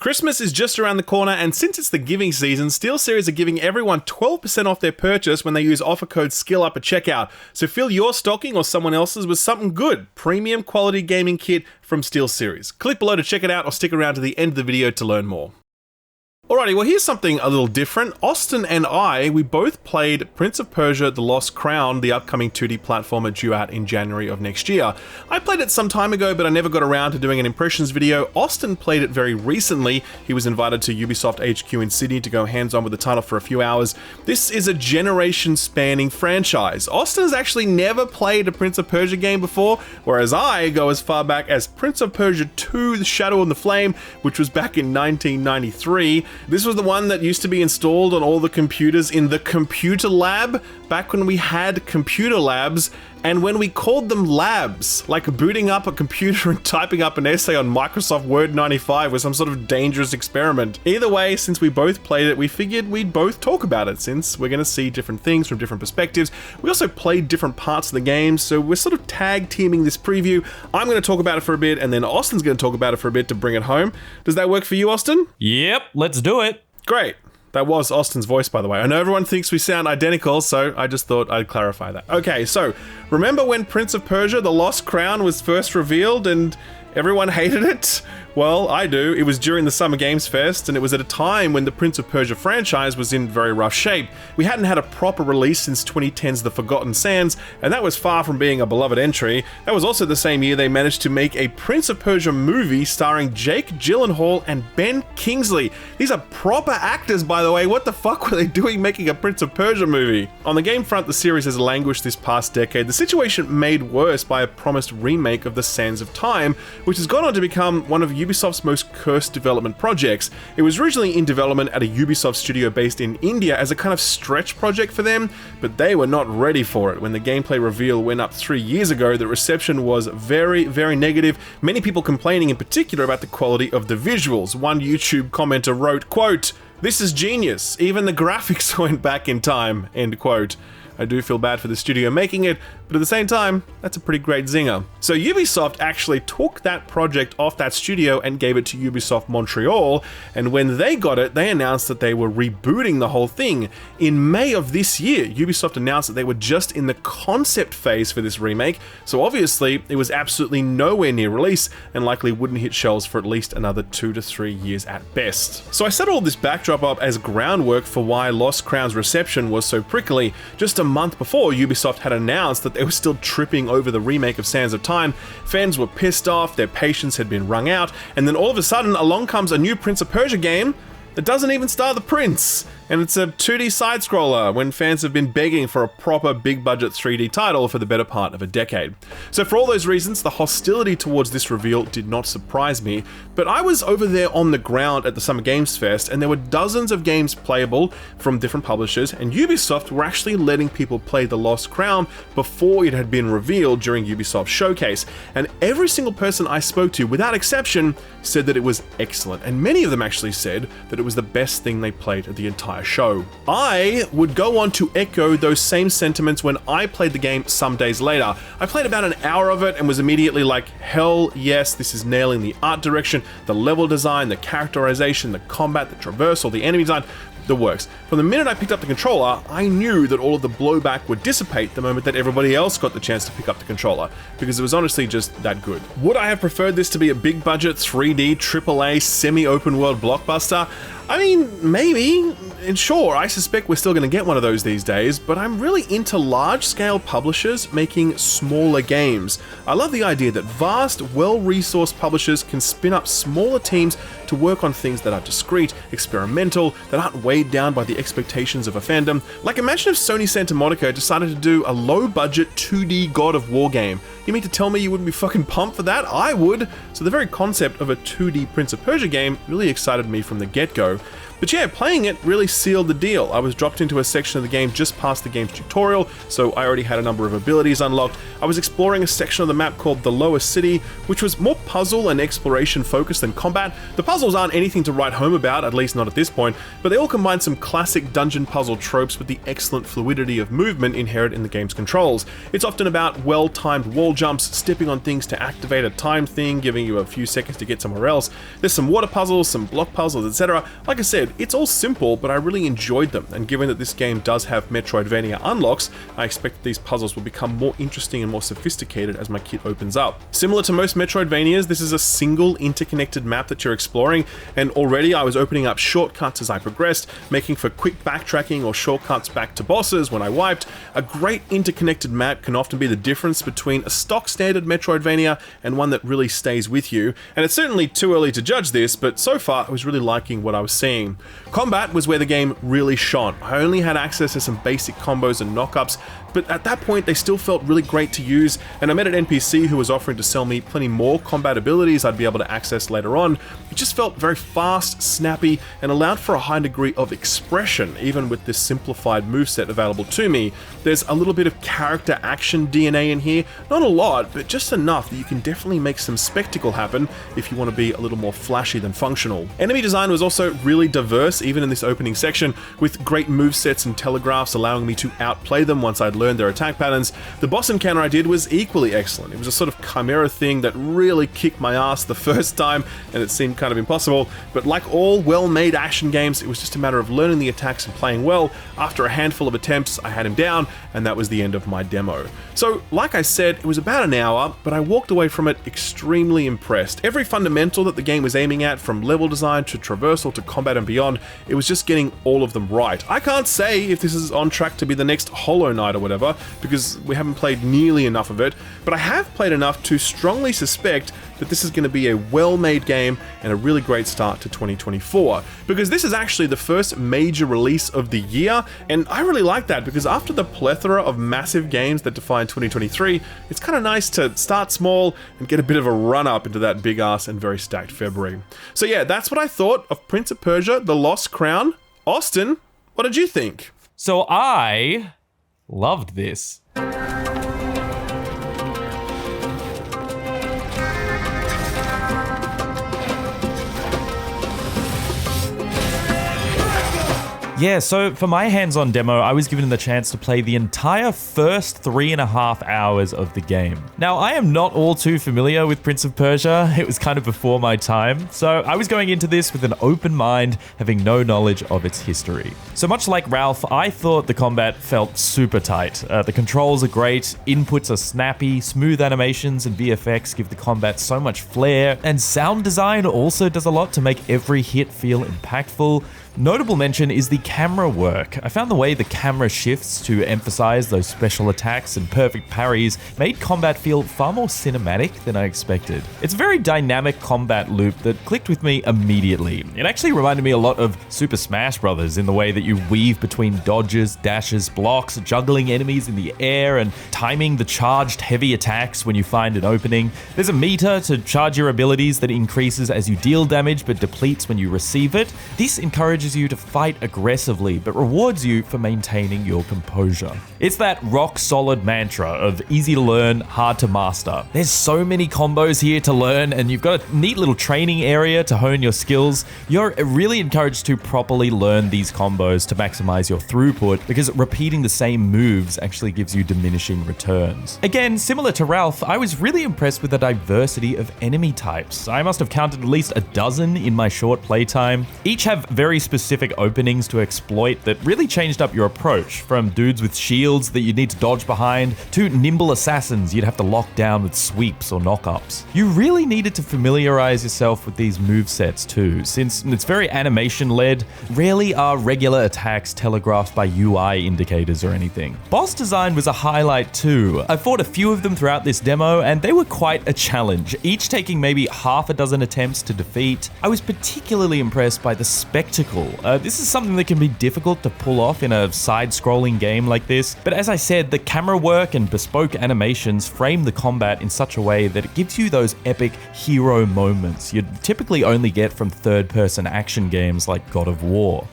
Christmas is just around the corner, and since it's the giving season, SteelSeries are giving everyone 12% off their purchase when they use offer code SKILLUP at checkout. So fill your stocking or someone else's with something good. Premium quality gaming kit from SteelSeries. Click below to check it out or stick around to the end of the video to learn more. Alrighty, well here's something a little different. Austin and we both played Prince of Persia: The Lost Crown, the upcoming 2D platformer due out in January of next year. I played it some time ago, but I never got around to doing an impressions video. Austin played it very recently. He was invited to Ubisoft HQ in Sydney to go hands-on with the title for a few hours. This is a generation-spanning franchise. Austin has actually never played a Prince of Persia game before, whereas I go as far back as Prince of Persia 2: The Shadow and the Flame, which was back in 1993. This was the one that used to be installed on all the computers in the computer lab, back when we had computer labs, and when we called them labs, like booting up a computer and typing up an essay on Microsoft Word 95 was some sort of dangerous experiment. Either way, since we both played it, we figured we'd both talk about it, since we're going to see different things from different perspectives. We also played different parts of the game, so we're sort of tag teaming this preview. I'm going to talk about it for a bit, and then Austin's going to talk about it for a bit to bring it home. Does that work for you, Austin? Yep, let's do it. Great. That was Austin's voice, by the way. I know everyone thinks we sound identical, so I just thought I'd clarify that. Okay, so remember when Prince of Persia: The Lost Crown was first revealed and everyone hated it? Well, I do. It was during the Summer Games Fest, and it was at a time when the Prince of Persia franchise was in very rough shape. We hadn't had a proper release since 2010's The Forgotten Sands, and that was far from being a beloved entry. That was also the same year they managed to make a Prince of Persia movie starring Jake Gyllenhaal and Ben Kingsley. These are proper actors, by the way. What the fuck were they doing making a Prince of Persia movie? On the game front, the series has languished this past decade. The situation made worse by a promised remake of The Sands of Time, which has gone on to become one of Ubisoft's most cursed development projects. It was originally in development at a Ubisoft studio based in India as a kind of stretch project for them, but they were not ready for it. When the gameplay reveal went up 3 years ago, the reception was very, very negative, many people complaining in particular about the quality of the visuals. One YouTube commenter wrote, quote, "This is genius, even the graphics went back in time," end quote. I do feel bad for the studio making it, but at the same time, that's a pretty great zinger. So Ubisoft actually took that project off that studio and gave it to Ubisoft Montreal, and when they got it, they announced that they were rebooting the whole thing. In May of this year, Ubisoft announced that they were just in the concept phase for this remake, so obviously it was absolutely nowhere near release, and likely wouldn't hit shelves for at least another 2 to 3 years at best. So I set all this backdrop up as groundwork for why Lost Crown's reception was so prickly. Just a month before, Ubisoft had announced that they were still tripping over the remake of Sands of Time. Fans were pissed off, their patience had been wrung out, and then all of a sudden along comes a new Prince of Persia game that doesn't even star the prince, and it's a 2D side-scroller when fans have been begging for a proper big-budget 3D title for the better part of a decade. So for all those reasons, the hostility towards this reveal did not surprise me, but I was over there on the ground at the Summer Games Fest, and there were dozens of games playable from different publishers, and Ubisoft were actually letting people play The Lost Crown before it had been revealed during Ubisoft's showcase, and every single person I spoke to, without exception, said that it was excellent, and many of them actually said that it was the best thing they played at the entire show. I would go on to echo those same sentiments when I played the game some days later. I played about an hour of it and was immediately like, hell yes, this is nailing the art direction, the level design, the characterization, the combat, the traversal, the enemy design, the works. From the minute I picked up the controller, I knew that all of the blowback would dissipate the moment that everybody else got the chance to pick up the controller, because it was honestly just that good. Would I have preferred this to be a big budget 3D AAA semi-open world blockbuster? I mean, maybe, and sure, I suspect we're still going to get one of those these days, but I'm really into large-scale publishers making smaller games. I love the idea that vast, well-resourced publishers can spin up smaller teams to work on things that are discreet, experimental, that aren't weighed down by the expectations of a fandom. Like, imagine if Sony Santa Monica decided to do a low-budget 2D God of War game. You mean to tell me you wouldn't be fucking pumped for that? I would! So the very concept of a 2D Prince of Persia game really excited me from the get-go. But yeah, playing it really sealed the deal. I was dropped into a section of the game just past the game's tutorial, so I already had a number of abilities unlocked. I was exploring a section of the map called the Lower City, which was more puzzle and exploration focused than combat. The puzzles aren't anything to write home about, at least not at this point, but they all combine some classic dungeon puzzle tropes with the excellent fluidity of movement inherent in the game's controls. It's often about well-timed wall jumps, stepping on things to activate a time thing, giving you a few seconds to get somewhere else. There's some water puzzles, some block puzzles, etc. Like I said, it's all simple, but I really enjoyed them, and given that this game does have Metroidvania unlocks, I expect that these puzzles will become more interesting and more sophisticated as my kit opens up. Similar to most Metroidvanias, this is a single interconnected map that you're exploring, and already I was opening up shortcuts as I progressed, making for quick backtracking or shortcuts back to bosses when I wiped. A great interconnected map can often be the difference between a stock standard Metroidvania and one that really stays with you, and it's certainly too early to judge this, but so far I was really liking what I was seeing. Combat was where the game really shone. I only had access to some basic combos and knockups, but at that point they still felt really great to use, and I met an NPC who was offering to sell me plenty more combat abilities I'd be able to access later on. It just felt very fast, snappy, and allowed for a high degree of expression, even with this simplified moveset available to me. There's a little bit of character action DNA in here, not a lot, but just enough that you can definitely make some spectacle happen if you want to be a little more flashy than functional. Enemy design was also really diverse, even in this opening section, with great movesets and telegraphs allowing me to outplay them once I'd learned their attack patterns. The boss encounter I did was equally excellent. It was a sort of chimera thing that really kicked my ass the first time, and it seemed kind of impossible, but like all well-made action games, it was just a matter of learning the attacks and playing well. After a handful of attempts, I had him down, and that was the end of my demo. So, like I said, it was about an hour, but I walked away from it extremely impressed. Every fundamental that the game was aiming at, from level design to traversal to combat and beyond, it was just getting all of them right. I can't say if this is on track to be the next Hollow Knight or whatever, because we haven't played nearly enough of it, but I have played enough to strongly suspect that this is going to be a well-made game and a really great start to 2024, because this is actually the first major release of the year, and I really like that, because after the plethora of massive games that define 2023, it's kind of nice to start small and get a bit of a run-up into that big-ass and very stacked February. So yeah, that's what I thought of Prince of Persia: The Lost Crown. Austin, what did you think? So I loved this. Yeah, so for my hands-on demo, I was given the chance to play the entire first 3.5 hours of the game. Now, I am not all too familiar with Prince of Persia. It was kind of before my time, so I was going into this with an open mind, having no knowledge of its history. So much like Ralph, I thought the combat felt super tight. The controls are great, inputs are snappy, smooth animations and VFX give the combat so much flair, and sound design also does a lot to make every hit feel impactful. Notable mention is the camera work. I found the way the camera shifts to emphasize those special attacks and perfect parries made combat feel far more cinematic than I expected. It's a very dynamic combat loop that clicked with me immediately. It actually reminded me a lot of Super Smash Bros. In the way that you weave between dodges, dashes, blocks, juggling enemies in the air, and timing the charged heavy attacks when you find an opening. There's a meter to charge your abilities that increases as you deal damage but depletes when you receive it. This encourages you to fight aggressively, but rewards you for maintaining your composure. It's that rock-solid mantra of easy to learn, hard to master. There's so many combos here to learn, and you've got a neat little training area to hone your skills. You're really encouraged to properly learn these combos to maximize your throughput, because repeating the same moves actually gives you diminishing returns. Again, similar to Ralph, I was really impressed with the diversity of enemy types. I must have counted at least a dozen in my short playtime. Each have very specific openings to exploit that really changed up your approach, from dudes with shields that you'd need to dodge behind, to nimble assassins you'd have to lock down with sweeps or knockups. You really needed to familiarize yourself with these movesets too, since it's very animation-led. Rarely are regular attacks telegraphed by UI indicators or anything. Boss design was a highlight too. I fought a few of them throughout this demo, and they were quite a challenge, each taking maybe half a dozen attempts to defeat. I was particularly impressed by the spectacle brutal. This is something that can be difficult to pull off in a side-scrolling game like this, but as I said, the camera work and bespoke animations frame the combat in such a way that it gives you those epic hero moments you'd typically only get from third-person action games like God of War.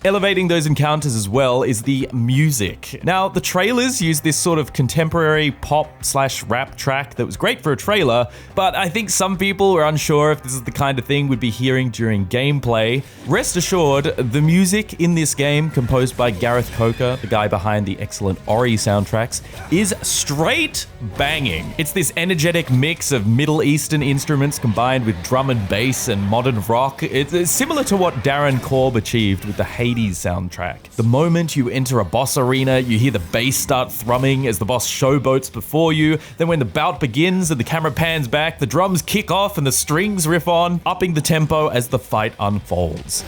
Elevating those encounters as well is the music. Now, the trailers use this sort of contemporary pop/rap track that was great for a trailer, but I think some people are unsure if this is the kind of thing we'd be hearing during gameplay. Rest assured, the music in this game, composed by Gareth Coker, the guy behind the excellent Ori soundtracks, is straight banging. It's this energetic mix of Middle Eastern instruments combined with drum and bass and modern rock. It's similar to what Darren Korb achieved with the Hades soundtrack. The moment you enter a boss arena, you hear the bass start thrumming as the boss showboats before you. Then when the bout begins and the camera pans back, the drums kick off and the strings riff on, upping the tempo as the fight unfolds.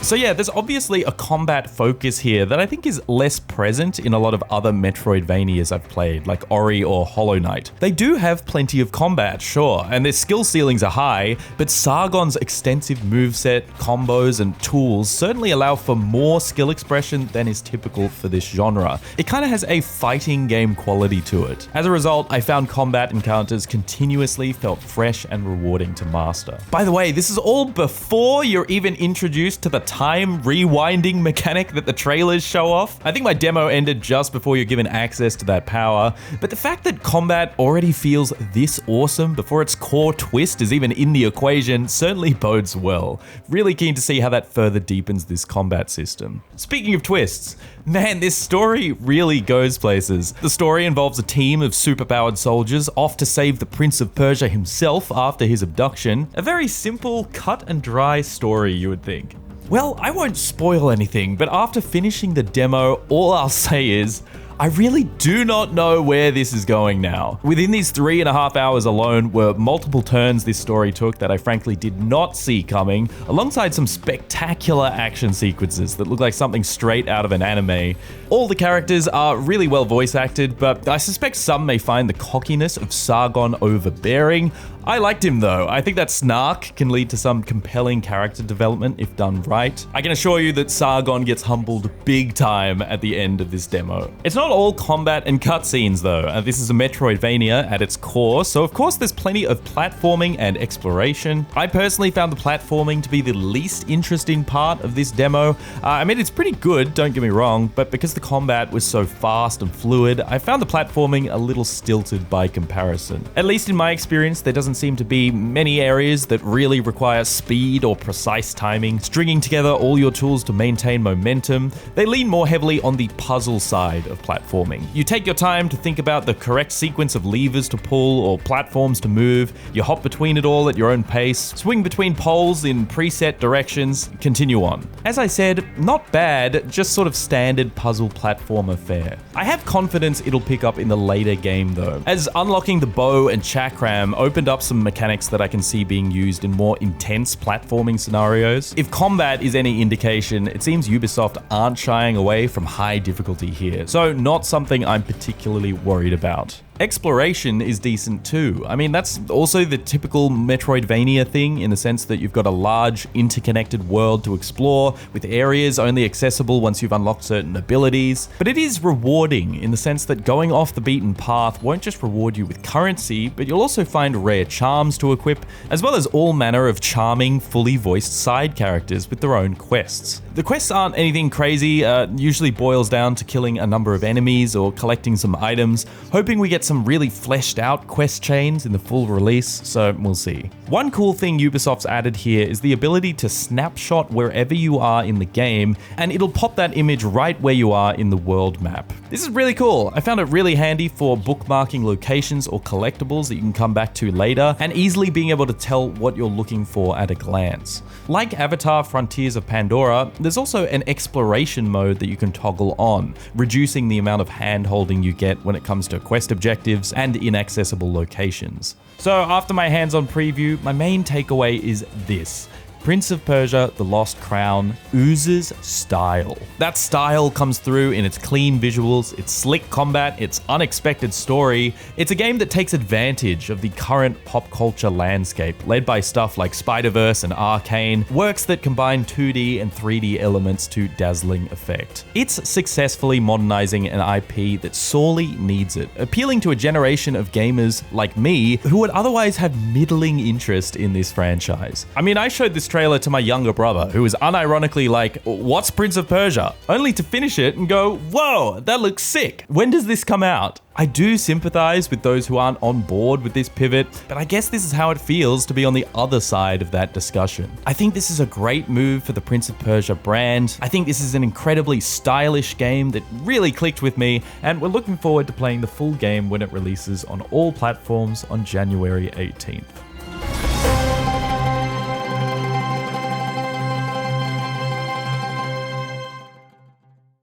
So yeah, there's obviously a combat focus here that I think is less present in a lot of other Metroidvanias I've played, like Ori or Hollow Knight. They do have plenty of combat, sure, and their skill ceilings are high, but Sargon's extensive moveset, combos, and tools certainly allow for more skill expression than is typical for this genre. It kind of has a fighting game quality to it. As a result, I found combat encounters continuously felt fresh and rewarding to master. By the way, this is all before you're even introduced to the time rewinding mechanic that the trailers show off. I think my demo ended just before you're given access to that power, but the fact that combat already feels this awesome before its core twist is even in the equation certainly bodes well. Really keen to see how that further deepens this combat system. Speaking of twists, man, this story really goes places. The story involves a team of superpowered soldiers off to save the Prince of Persia himself after his abduction. A very simple, cut and dry story, you would think. Well, I won't spoil anything, but after finishing the demo, all I'll say is, I really do not know where this is going now. Within these 3.5 hours alone were multiple turns this story took that I frankly did not see coming, alongside some spectacular action sequences that look like something straight out of an anime. All the characters are really well voice acted, but I suspect some may find the cockiness of Sargon overbearing. I liked him though. I think that snark can lead to some compelling character development if done right. I can assure you that Sargon gets humbled big time at the end of this demo. It's not all combat and cutscenes though. This is a Metroidvania at its core, so of course there's plenty of platforming and exploration. I personally found the platforming to be the least interesting part of this demo. I mean, it's pretty good, don't get me wrong, but because the combat was so fast and fluid, I found the platforming a little stilted by comparison. At least in my experience, there doesn't seem to be many areas that really require speed or precise timing, stringing together all your tools to maintain momentum. They lean more heavily on the puzzle side of platforming. You take your time to think about the correct sequence of levers to pull or platforms to move, you hop between it all at your own pace, swing between poles in preset directions, continue on. As I said, not bad, just sort of standard puzzle platformer fare. I have confidence it'll pick up in the later game though, as unlocking the bow and chakram opened up some mechanics that I can see being used in more intense platforming scenarios. If combat is any indication, it seems Ubisoft aren't shying away from high difficulty here, so not something I'm particularly worried about. Exploration is decent too. I mean, that's also the typical Metroidvania thing in the sense that you've got a large interconnected world to explore with areas only accessible once you've unlocked certain abilities. But it is rewarding in the sense that going off the beaten path won't just reward you with currency, but you'll also find rare charms to equip, as well as all manner of charming, fully voiced side characters with their own quests. The quests aren't anything crazy, usually boils down to killing a number of enemies or collecting some items, hoping we get some really fleshed out quest chains in the full release, so we'll see. One cool thing Ubisoft's added here is the ability to snapshot wherever you are in the game, and it'll pop that image right where you are in the world map. This is really cool. I found it really handy for bookmarking locations or collectibles that you can come back to later, and easily being able to tell what you're looking for at a glance. Like Avatar: Frontiers of Pandora, there's also an exploration mode that you can toggle on, reducing the amount of hand-holding you get when it comes to quest objectives and inaccessible locations. So after my hands-on preview, my main takeaway is this. Prince of Persia: The Lost Crown oozes style. That style comes through in its clean visuals, its slick combat, its unexpected story. It's a game that takes advantage of the current pop culture landscape, led by stuff like Spider-Verse and Arcane, works that combine 2D and 3D elements to dazzling effect. It's successfully modernizing an IP that sorely needs it, appealing to a generation of gamers like me who would otherwise have middling interest in this franchise. I mean, I showed this trailer to my younger brother, who was unironically like, "What's Prince of Persia?" Only to finish it and go, "Whoa, that looks sick. When does this come out?" I do sympathize with those who aren't on board with this pivot, but I guess this is how it feels to be on the other side of that discussion. I think this is a great move for the Prince of Persia brand. I think this is an incredibly stylish game that really clicked with me, and we're looking forward to playing the full game when it releases on all platforms on January 18th.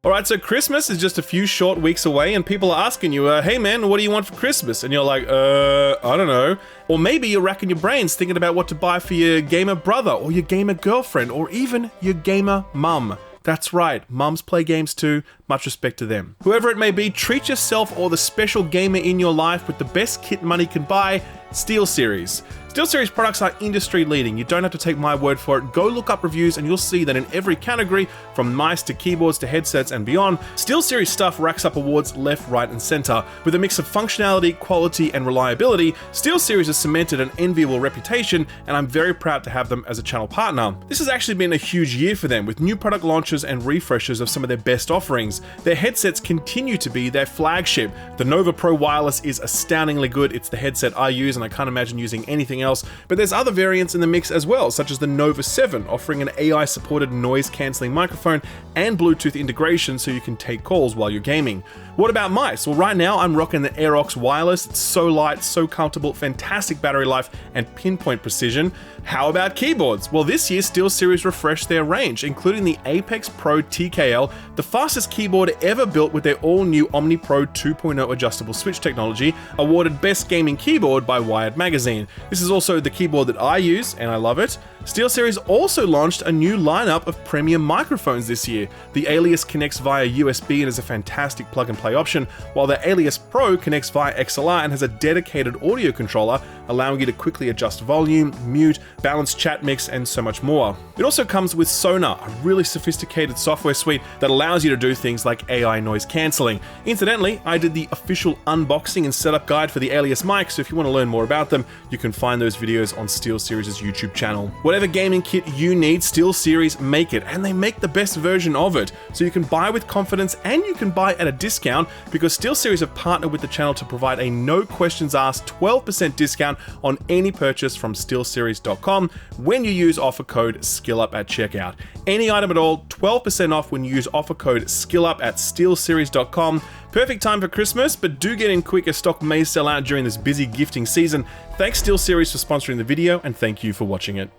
Alright, so Christmas is just a few short weeks away and people are asking you, hey man, what do you want for Christmas? And you're like, I don't know. Or maybe you're racking your brains thinking about what to buy for your gamer brother or your gamer girlfriend or even your gamer mum. That's right, mums play games too, much respect to them. Whoever it may be, treat yourself or the special gamer in your life with the best kit money can buy, SteelSeries. SteelSeries products are industry leading. You don't have to take my word for it. Go look up reviews and you'll see that in every category, from mice to keyboards to headsets and beyond, SteelSeries stuff racks up awards left, right and center. With a mix of functionality, quality and reliability, SteelSeries has cemented an enviable reputation and I'm very proud to have them as a channel partner. This has actually been a huge year for them with new product launches and refreshes of some of their best offerings. Their headsets continue to be their flagship. The Nova Pro Wireless is astoundingly good. It's the headset I use and I can't imagine using anything else, but there's other variants in the mix as well, such as the Nova 7, offering an AI-supported noise-cancelling microphone and Bluetooth integration so you can take calls while you're gaming. What about mice? Well, right now I'm rocking the Aerox Wireless. It's so light, so comfortable, fantastic battery life, and pinpoint precision. How about keyboards? Well, this year SteelSeries refreshed their range, including the Apex Pro TKL, the fastest keyboard ever built with their all-new OmniPro 2.0 adjustable switch technology, awarded Best Gaming Keyboard by Wired Magazine. This is also the keyboard that I use, and I love it. SteelSeries also launched a new lineup of premium microphones this year. The Alias connects via USB and is a fantastic plug-and-play option, while the Alias Pro connects via XLR and has a dedicated audio controller, allowing you to quickly adjust volume, mute, balance chat mix, and so much more. It also comes with Sonar, a really sophisticated software suite that allows you to do things like AI noise cancelling. Incidentally, I did the official unboxing and setup guide for the Alias mic, so if you want to learn more about them, you can find those videos on SteelSeries' YouTube channel. Whatever gaming kit you need, SteelSeries make it, and they make the best version of it. So you can buy with confidence and you can buy at a discount because SteelSeries have partnered with the channel to provide a no questions asked 12% discount on any purchase from SteelSeries.com when you use offer code SKILLUP at checkout. Any item at all, 12% off when you use offer code SKILLUP at SteelSeries.com. Perfect time for Christmas, but do get in quick as stock may sell out during this busy gifting season. Thanks SteelSeries for sponsoring the video and thank you for watching it.